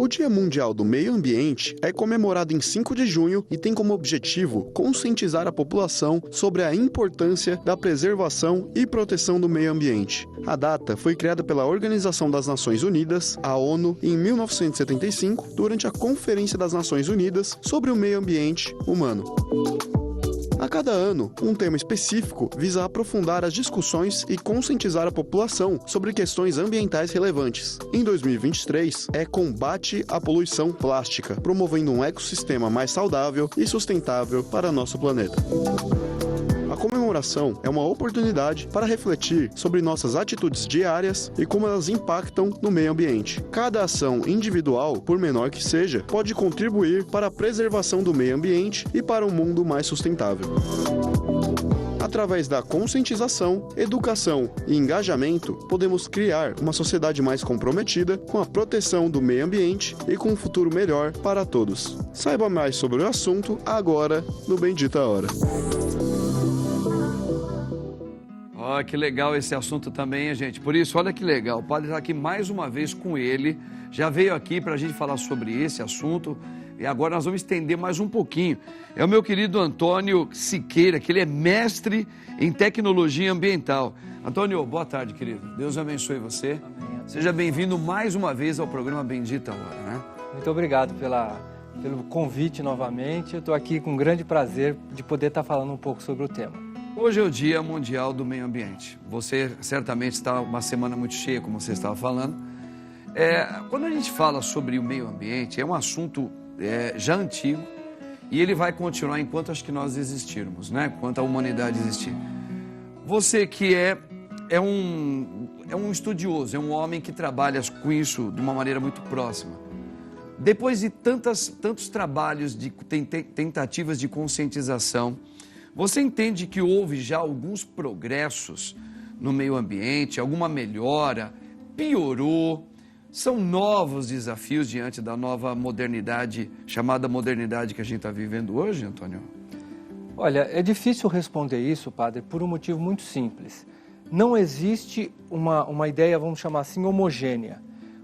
O Dia Mundial do Meio Ambiente é comemorado em 5 de junho e tem como objetivo conscientizar a população sobre a importância da preservação e proteção do meio ambiente. A data foi criada pela Organização das Nações Unidas, a ONU, em 1975, durante a Conferência das Nações Unidas sobre o Meio Ambiente Humano. A cada ano, um tema específico visa aprofundar as discussões e conscientizar a população sobre questões ambientais relevantes. Em 2023, é Combate à Poluição Plástica, promovendo um ecossistema mais saudável e sustentável para nosso planeta. A comemoração é uma oportunidade para refletir sobre nossas atitudes diárias e como elas impactam no meio ambiente. Cada ação individual, por menor que seja, pode contribuir para a preservação do meio ambiente e para um mundo mais sustentável. Através da conscientização, educação e engajamento, podemos criar uma sociedade mais comprometida com a proteção do meio ambiente e com um futuro melhor para todos. Saiba mais sobre o assunto agora no Bendita Hora. Ó, que legal esse assunto também, gente. Por isso, olha que legal, o padre está aqui mais uma vez com ele, já veio aqui para a gente falar sobre esse assunto e agora nós vamos estender mais um pouquinho. É o meu querido Antônio Siqueira, que ele é mestre em tecnologia ambiental. Antônio, boa tarde, querido. Deus abençoe você. Amém. Seja bem-vindo mais uma vez ao programa Bendita Hora, né? Muito obrigado pelo convite novamente. Eu estou aqui com grande prazer de poder estar falando um pouco sobre o tema. Hoje é o Dia Mundial do Meio Ambiente. Você certamente está uma semana muito cheia, como você estava falando. Quando a gente fala sobre o meio ambiente, é um assunto já antigo e ele vai continuar enquanto acho que nós existirmos, né? Enquanto a humanidade existir. Você que é um estudioso, é um homem que trabalha com isso de uma maneira muito próxima. Depois de tantos trabalhos de tentativas de conscientização, você entende que houve já alguns progressos no meio ambiente, alguma melhora, piorou? São novos desafios diante da nova modernidade, chamada modernidade que a gente está vivendo hoje, Antônio? Olha, é difícil responder isso, padre, por um motivo muito simples. Não existe uma ideia, vamos chamar assim, homogênea.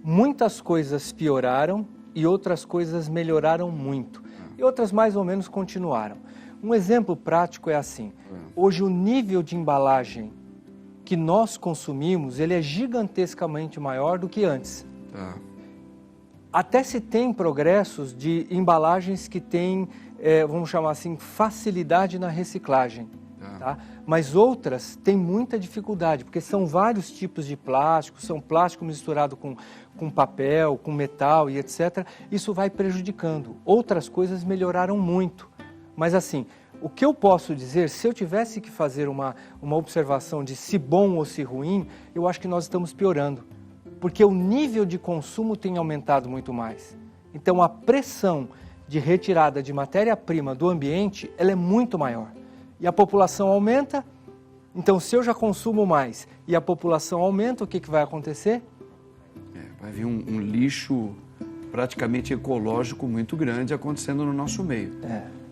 Muitas coisas pioraram e outras coisas melhoraram muito. E outras mais ou menos continuaram. Um exemplo prático é assim, hoje o nível de embalagem que nós consumimos, ele é gigantescamente maior do que antes. Até se tem progressos de embalagens que têm, vamos chamar assim, facilidade na reciclagem, tá? Mas outras têm muita dificuldade, porque são vários tipos de plástico, são plástico misturado com papel, com metal e etc. Isso vai prejudicando. Outras coisas melhoraram muito. Mas assim, o que eu posso dizer, se eu tivesse que fazer uma observação de se bom ou se ruim, eu acho que nós estamos piorando. Porque o nível de consumo tem aumentado muito mais. Então a pressão de retirada de matéria-prima do ambiente, ela é muito maior. E a população aumenta, então se eu já consumo mais e a população aumenta, o que vai acontecer? Vai vir um lixo praticamente ecológico muito grande acontecendo no nosso meio.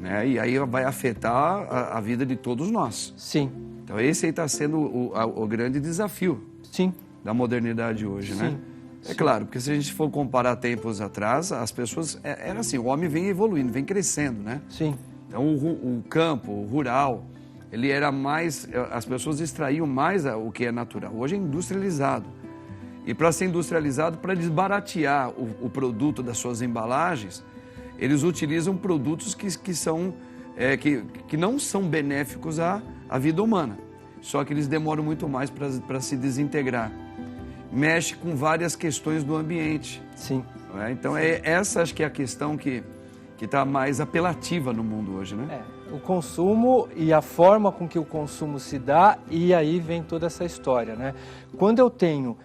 Né? E aí vai afetar a vida de todos nós. Sim. Então esse aí está sendo o grande desafio. Sim. Da modernidade hoje, Sim. né? É claro, porque se a gente for comparar tempos atrás, as pessoas, era assim, o homem vem evoluindo, vem crescendo, né? Sim. Então o campo, o rural, ele era mais, as pessoas extraíam mais o que é natural. Hoje é industrializado. E para ser industrializado, para desbaratear o produto das suas embalagens, eles utilizam produtos que não são benéficos à vida humana. Só que eles demoram muito mais para se desintegrar. Mexe com várias questões do ambiente. Sim. Então, essa acho que é a questão que está mais apelativa no mundo hoje, né? O consumo e a forma com que o consumo se dá, e aí vem toda essa história, né? Quando eu tenho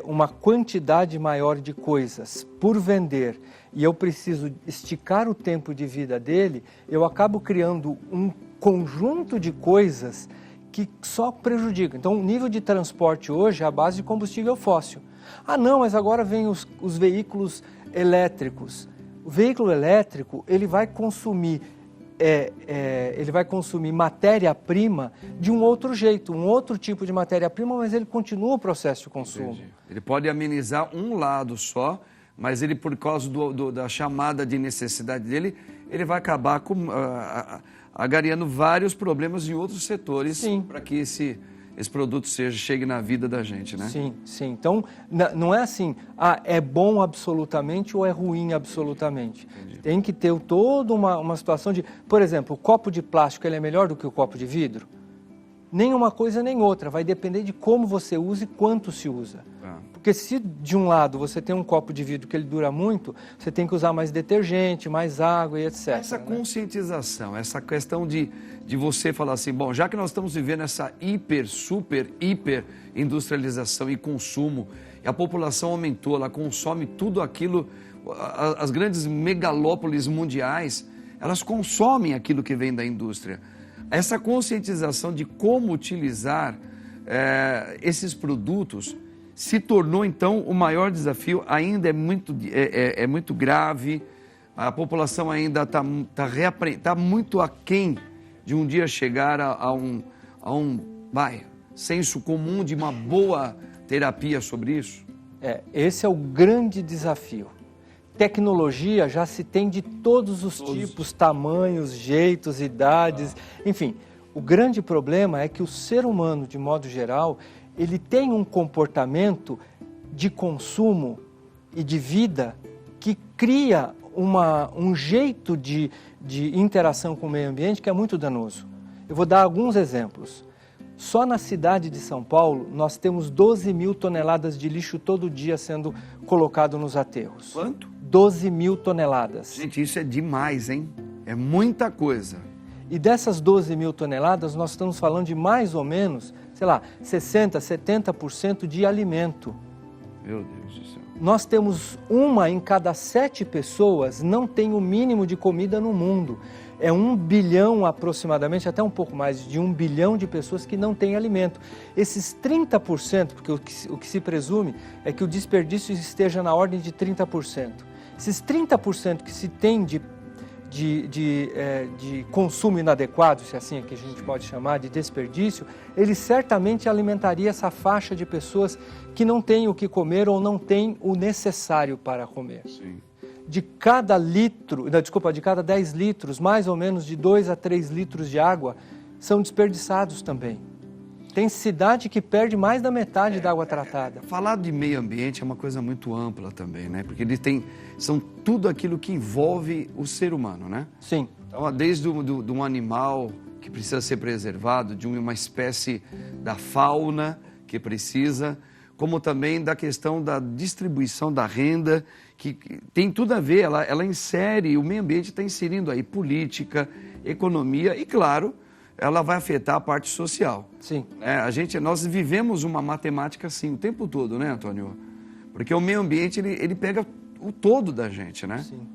uma quantidade maior de coisas por vender e eu preciso esticar o tempo de vida dele, eu acabo criando um conjunto de coisas que só prejudica. Então, o nível de transporte hoje é a base de combustível fóssil. Ah, não, mas agora vem os veículos elétricos. O veículo elétrico, ele vai consumir matéria-prima de um outro jeito, um outro tipo de matéria-prima, mas ele continua o processo de consumo. Entendi. Ele pode amenizar um lado só, mas ele, por causa da chamada de necessidade dele, ele vai acabar agariando vários problemas em outros setores para que esse produto chegue na vida da gente, né? Sim, sim. Então, não é assim, é bom absolutamente ou é ruim absolutamente. Entendi. Tem que ter toda uma situação de... Por exemplo, o copo de plástico ele é melhor do que o copo de vidro? Nem uma coisa nem outra. Vai depender de como você usa e quanto se usa. Porque se de um lado você tem um copo de vidro que ele dura muito, você tem que usar mais detergente, mais água e etc. Essa conscientização, essa questão de você falar assim, bom, já que nós estamos vivendo essa hiper industrialização e consumo, e a população aumentou, ela consome tudo aquilo, as grandes megalópolis mundiais, elas consomem aquilo que vem da indústria. Essa conscientização de como utilizar esses produtos se tornou, então, o maior desafio, ainda é muito grave, a população ainda está muito aquém de um dia chegar a um senso comum de uma boa terapia sobre isso? Esse é o grande desafio. Tecnologia já se tem de todos os tipos, tamanhos, jeitos, idades, enfim. O grande problema é que o ser humano, de modo geral, ele tem um comportamento de consumo e de vida que cria um jeito de interação com o meio ambiente que é muito danoso. Eu vou dar alguns exemplos. Só na cidade de São Paulo, nós temos 12 mil toneladas de lixo todo dia sendo colocado nos aterros. Quanto? 12 mil toneladas. Gente, isso é demais, hein? É muita coisa. E dessas 12 mil toneladas, nós estamos falando de mais ou menos, 60%, 70% de alimento. Meu Deus do céu. Nós temos 1 em cada 7 pessoas não tem o mínimo de comida no mundo. É 1 bilhão aproximadamente, até um pouco mais de 1 bilhão de pessoas que não têm alimento. Esses 30%, porque o que se presume é que o desperdício esteja na ordem de 30%. Esses 30% que se tem de consumo inadequado, se assim é que a gente pode chamar, de desperdício, ele certamente alimentaria essa faixa de pessoas que não têm o que comer ou não têm o necessário para comer. Sim. De cada 10 litros, mais ou menos de 2 a 3 litros de água são desperdiçados também. Tem cidade que perde mais da metade da água tratada. Falar de meio ambiente é uma coisa muito ampla também, né? Porque são tudo aquilo que envolve o ser humano, né? Sim. Então, desde um animal que precisa ser preservado, de uma espécie da fauna que precisa, como também da questão da distribuição da renda, que tem tudo a ver, ela insere, o meio ambiente está inserindo aí política, economia e, claro, ela vai afetar a parte social. Sim. Nós vivemos uma matemática assim o tempo todo, né, Antônio? Porque o meio ambiente, ele pega o todo da gente, né? Sim.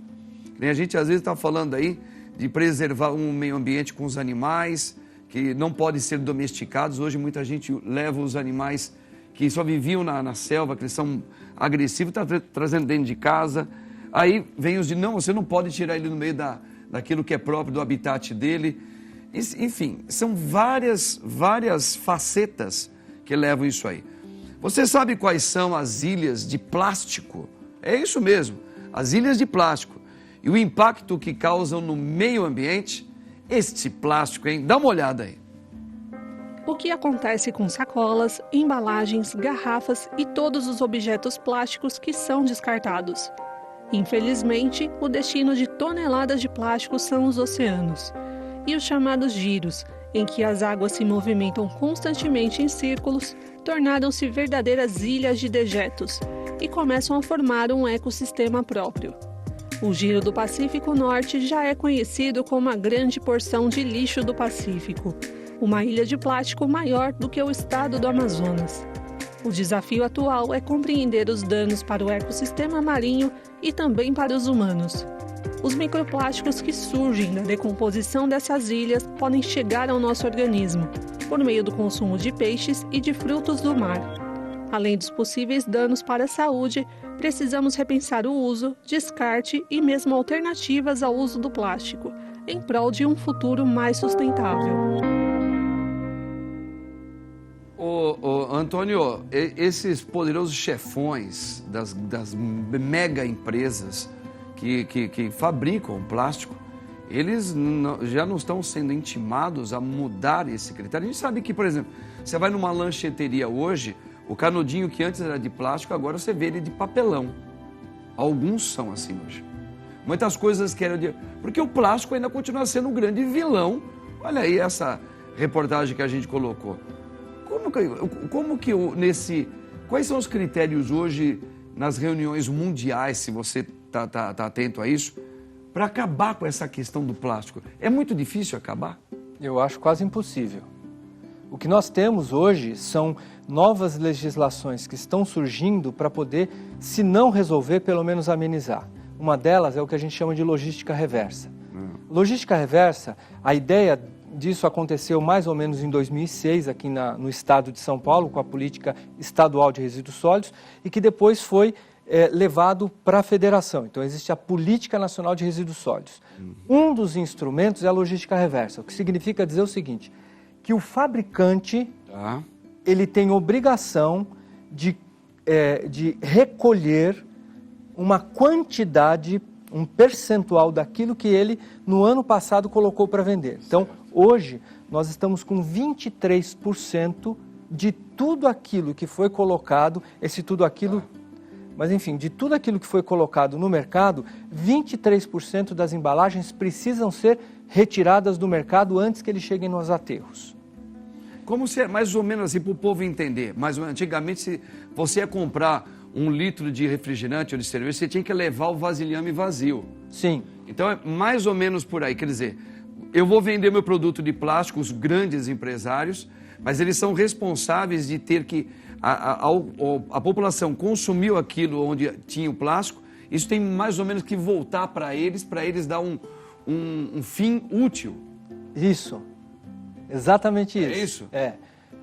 A gente às vezes está falando aí de preservar um meio ambiente com os animais, que não podem ser domesticados. Hoje muita gente leva os animais que só viviam na selva, que eles são agressivos, está trazendo dentro de casa. Aí vem os de, não, você não pode tirar ele no meio daquilo que é próprio do habitat dele. Enfim, são várias facetas que levam isso aí. Você sabe quais são as ilhas de plástico? É isso mesmo, as ilhas de plástico. E o impacto que causam no meio ambiente, este plástico, hein? Dá uma olhada aí. O que acontece com sacolas, embalagens, garrafas e todos os objetos plásticos que são descartados? Infelizmente, o destino de toneladas de plástico são os oceanos. E os chamados giros, em que as águas se movimentam constantemente em círculos, tornaram-se verdadeiras ilhas de dejetos e começam a formar um ecossistema próprio. O Giro do Pacífico Norte já é conhecido como a grande porção de lixo do Pacífico, uma ilha de plástico maior do que o estado do Amazonas. O desafio atual é compreender os danos para o ecossistema marinho e também para os humanos. Os microplásticos que surgem da decomposição dessas ilhas podem chegar ao nosso organismo, por meio do consumo de peixes e de frutos do mar. Além dos possíveis danos para a saúde, precisamos repensar o uso, descarte e mesmo alternativas ao uso do plástico, em prol de um futuro mais sustentável. Antônio, esses poderosos chefões das mega empresas que fabricam plástico, eles já não estão sendo intimados a mudar esse critério. A gente sabe que, por exemplo, você vai numa lancheteria hoje, o canudinho que antes era de plástico, agora você vê ele de papelão. Alguns são assim hoje. Muitas coisas que eram de... Porque o plástico ainda continua sendo um grande vilão. Olha aí essa reportagem que a gente colocou. Quais são os critérios hoje nas reuniões mundiais, se você está atento a isso, para acabar com essa questão do plástico? É muito difícil acabar? Eu acho quase impossível. O que nós temos hoje são novas legislações que estão surgindo para poder, se não resolver, pelo menos amenizar. Uma delas é o que a gente chama de logística reversa. Logística reversa, a ideia disso aconteceu mais ou menos em 2006, aqui no estado de São Paulo, com a política estadual de resíduos sólidos, e que depois foi levado para a federação. Então, existe a Política Nacional de Resíduos Sólidos. Um dos instrumentos é a logística reversa, o que significa dizer o seguinte, que o fabricante ele tem obrigação de recolher uma quantidade, um percentual daquilo que ele, no ano passado, colocou para vender. Então, hoje, nós estamos com 23% de tudo aquilo que foi colocado, mas enfim, de tudo aquilo que foi colocado no mercado, 23% das embalagens precisam ser retiradas do mercado antes que eles cheguem nos aterros. Como se, mais ou menos assim, para o povo entender, antigamente, se você ia comprar 1 litro de refrigerante ou de cerveja, você tinha que levar o vasilhame vazio. Sim. Então, é mais ou menos por aí. Quer dizer, eu vou vender meu produto de plástico, os grandes empresários, mas eles são responsáveis de ter que... A população consumiu aquilo onde tinha o plástico, isso tem mais ou menos que voltar para eles dar um fim útil. Isso. Exatamente isso. É isso? É.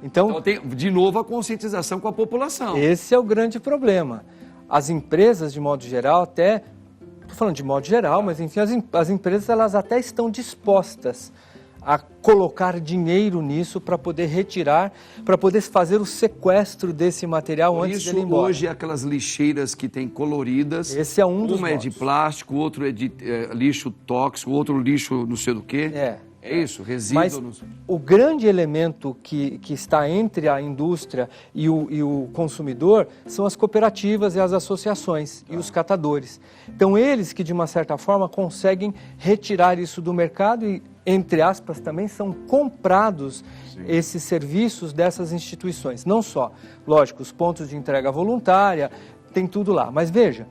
Então tem, de novo, a conscientização com a população. Esse é o grande problema. As empresas, de modo geral, estou falando de modo geral, mas enfim, as empresas elas até estão dispostas a colocar dinheiro nisso para poder retirar, para poder fazer o sequestro desse material antes dele ir embora. Hoje, aquelas lixeiras que tem coloridas, esse é um dos uma modos. É de plástico, outro é de lixo tóxico, outro lixo não sei do quê. É isso, resíduo. Mas o grande elemento que está entre a indústria e o consumidor são as cooperativas e as associações e os catadores. Então, eles que, de uma certa forma, conseguem retirar isso do mercado e, entre aspas, também são comprados esses serviços dessas instituições. Não só, lógico, os pontos de entrega voluntária, tem tudo lá. Mas veja,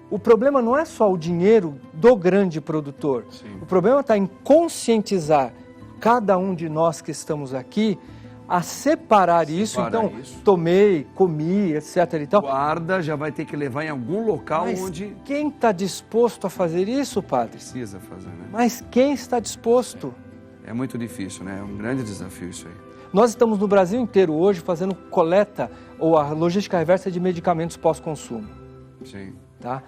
o problema não é só o dinheiro do grande produtor. Sim. O problema está em conscientizar cada um de nós que estamos aqui a separar isso. Então, tomei, comi, etc. e tal. Guarda, já vai ter que levar em algum local. Mas onde... quem está disposto a fazer isso, padre? Precisa fazer, né? Mas quem está disposto? É muito difícil, né? É um grande desafio isso aí. Nós estamos no Brasil inteiro hoje fazendo coleta ou a logística reversa de medicamentos pós-consumo. Sim. Tá?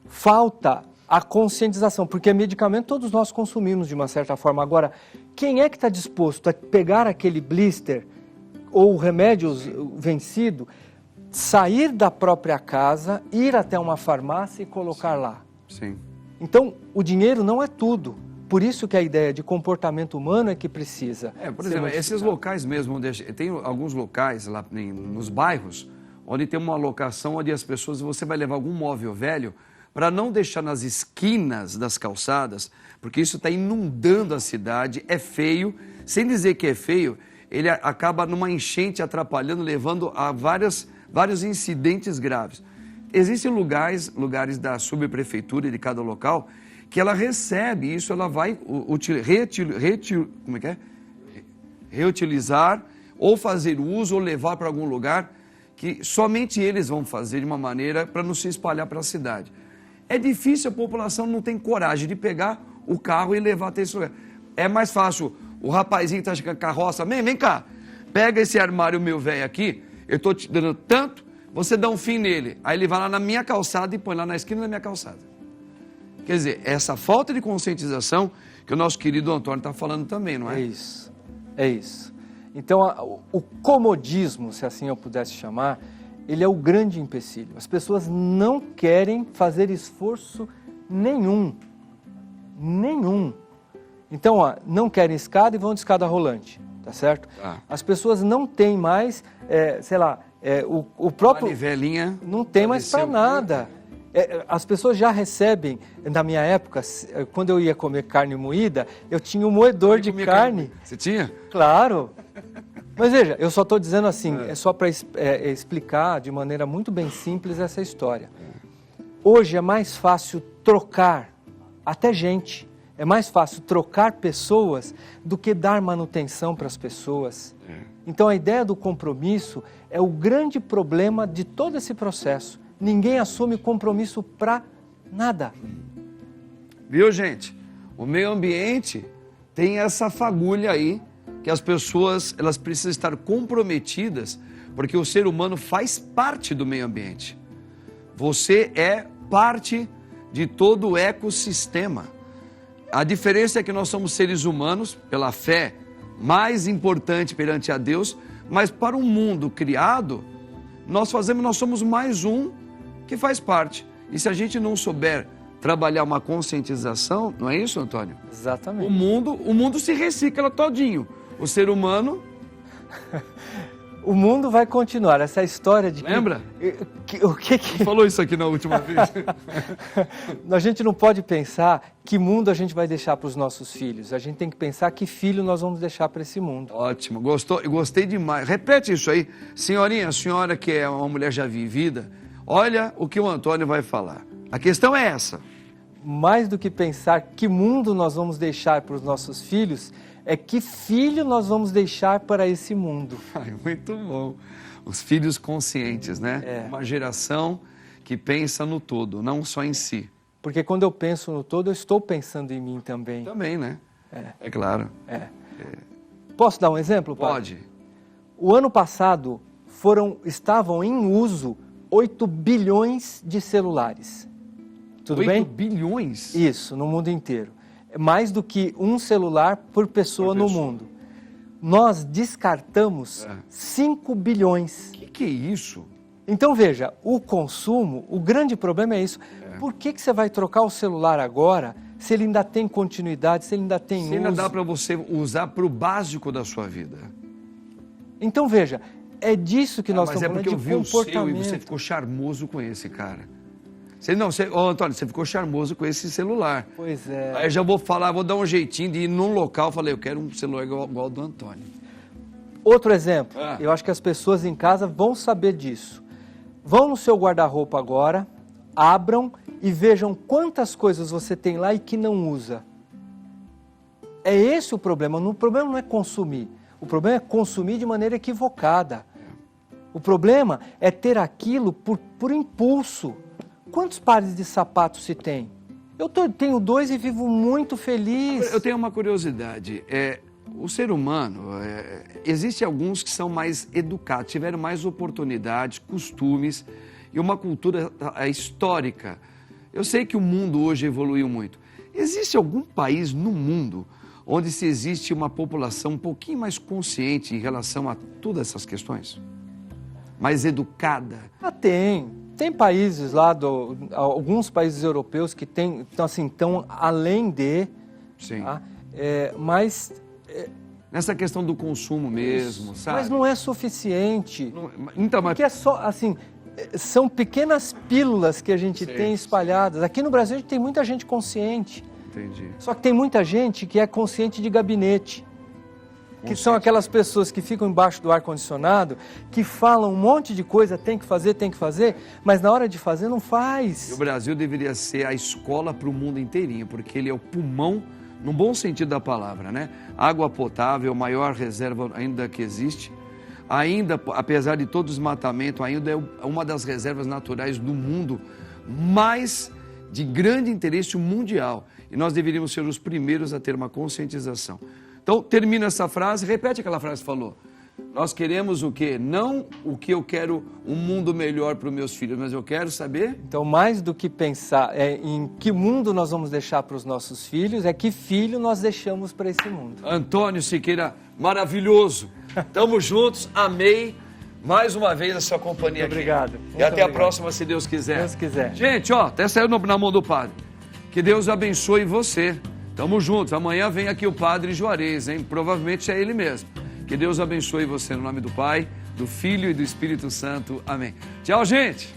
Falta a conscientização, porque medicamento todos nós consumimos de uma certa forma. Agora, quem é que está disposto a pegar aquele blister ou remédio vencido, sair da própria casa, ir até uma farmácia e colocar lá? Sim. Então, o dinheiro não é tudo. Por isso que a ideia de comportamento humano é que precisa. Por exemplo, esses locais mesmo, onde tem alguns locais lá nos bairros, onde tem uma alocação onde as pessoas, você vai levar algum móvel velho, para não deixar nas esquinas das calçadas, porque isso está inundando a cidade, é feio, sem dizer que é feio, ele acaba numa enchente atrapalhando, levando a vários incidentes graves. Existem lugares da subprefeitura de cada local que ela recebe isso, ela vai reutilizar ou fazer uso ou levar para algum lugar que somente eles vão fazer de uma maneira para não se espalhar para a cidade. É difícil, a população não tem coragem de pegar o carro e levar até esse lugar. É mais fácil, o rapazinho que está com a carroça, vem cá, pega esse armário meu velho aqui, eu estou te dando tanto, você dá um fim nele. Aí ele vai lá na minha calçada e põe lá na esquina da minha calçada. Quer dizer, essa falta de conscientização que o nosso querido Antônio está falando também, não é? É isso. Então, o comodismo, se assim eu pudesse chamar, ele é o grande empecilho. As pessoas não querem fazer esforço nenhum. Então, não querem escada e vão de escada rolante, tá certo? As pessoas não têm mais, o próprio... A nivelinha... Não tem mais para nada. As pessoas já recebem, na minha época, quando eu ia comer carne moída, eu tinha um moedor de carne. Você tinha? Claro. Mas veja, eu só estou dizendo assim, é só para explicar de maneira muito bem simples essa história. Hoje é mais fácil trocar, até gente, é mais fácil trocar pessoas do que dar manutenção para as pessoas. Então a ideia do compromisso é o grande problema de todo esse processo. Ninguém assume compromisso para nada. Viu, gente? O meio ambiente tem essa fagulha aí, que as pessoas elas precisam estar comprometidas, porque o ser humano faz parte do meio ambiente. Você é parte de todo o ecossistema. A diferença é que nós somos seres humanos, pela fé, mais importante perante a Deus, mas para um mundo criado, nós somos mais um que faz parte. E se a gente não souber trabalhar uma conscientização, não é isso, Antônio? Exatamente. O mundo se recicla todinho. O ser humano... O mundo vai continuar. Essa história de... Lembra? O que falou isso aqui na última vez. A gente não pode pensar que mundo a gente vai deixar para os nossos filhos. A gente tem que pensar que filho nós vamos deixar para esse mundo. Ótimo. Gostei demais. Repete isso aí. Senhorinha, a senhora que é uma mulher já vivida, olha o que o Antônio vai falar. A questão é essa. Mais do que pensar que mundo nós vamos deixar para os nossos filhos, é que filho nós vamos deixar para esse mundo. Ai, muito bom. Os filhos conscientes, né? Uma geração que pensa no todo, não só em si. Porque quando eu penso no todo, eu estou pensando em mim também. Também, né? É claro. Posso dar um exemplo, pai? Pode. O ano passado estavam em uso 8 bilhões de celulares. Tudo bem? 8 bilhões? Isso, no mundo inteiro. Mais do que um celular por pessoa no mundo. Nós descartamos 5 bilhões. Que é isso? Então veja, o consumo, o grande problema é isso. Por que você vai trocar o celular agora se ele ainda tem continuidade, se ele ainda tem uso? Se ainda dá para você usar para o básico da sua vida. Então veja, é disso que nós estamos falando, de comportamento. Mas é porque eu vi o seu e você ficou charmoso com esse, cara. Antônio, você ficou charmoso com esse celular. Pois é. Aí eu já vou dar um jeitinho de ir num local, falei, eu quero um celular igual ao do Antônio. Outro exemplo, eu acho que as pessoas em casa vão saber disso. Vão no seu guarda-roupa agora, abram e vejam quantas coisas você tem lá e que não usa. É esse o problema. O problema não é consumir. O problema é consumir de maneira equivocada. O problema é ter aquilo por impulso. Quantos pares de sapatos se tem? Eu tenho 2 e vivo muito feliz. Eu tenho uma curiosidade. O ser humano, existe alguns que são mais educados, tiveram mais oportunidades, costumes e uma cultura histórica. Eu sei que o mundo hoje evoluiu muito. Existe algum país no mundo onde se existe uma população um pouquinho mais consciente em relação a todas essas questões? Mais educada? Tem países lá, alguns países europeus que estão além de... Sim. Tá? Mas... Nessa questão do consumo mesmo, sabe? Mas não é suficiente. Então, Porque é só, assim, são pequenas pílulas que a gente tem espalhadas. Aqui no Brasil a gente tem muita gente consciente. Entendi. Só que tem muita gente que é consciente de gabinete. Que são aquelas pessoas que ficam embaixo do ar-condicionado, que falam um monte de coisa, tem que fazer, mas na hora de fazer não faz. E o Brasil deveria ser a escola para o mundo inteirinho, porque ele é o pulmão, no bom sentido da palavra, né? Água potável, a maior reserva ainda que existe. Ainda, apesar de todo o desmatamento, ainda é uma das reservas naturais do mundo mais de grande interesse mundial. E nós deveríamos ser os primeiros a ter uma conscientização. Então, termino essa frase, repete aquela frase que falou. Nós queremos o quê? Não o que eu quero um mundo melhor para os meus filhos, mas eu quero saber... Então, mais do que pensar em que mundo nós vamos deixar para os nossos filhos, é que filho nós deixamos para esse mundo. Antônio Siqueira, maravilhoso. Tamo juntos, amei mais uma vez a sua companhia Muito obrigado. aqui. Muito E até obrigado. a próxima, se Deus quiser. Deus quiser. Gente, ó, até saiu na mão do padre. Que Deus abençoe você. Tamo juntos. Amanhã vem aqui o padre Juarez, hein? Provavelmente é ele mesmo. Que Deus abençoe você no nome do Pai, do Filho e do Espírito Santo. Amém. Tchau, gente.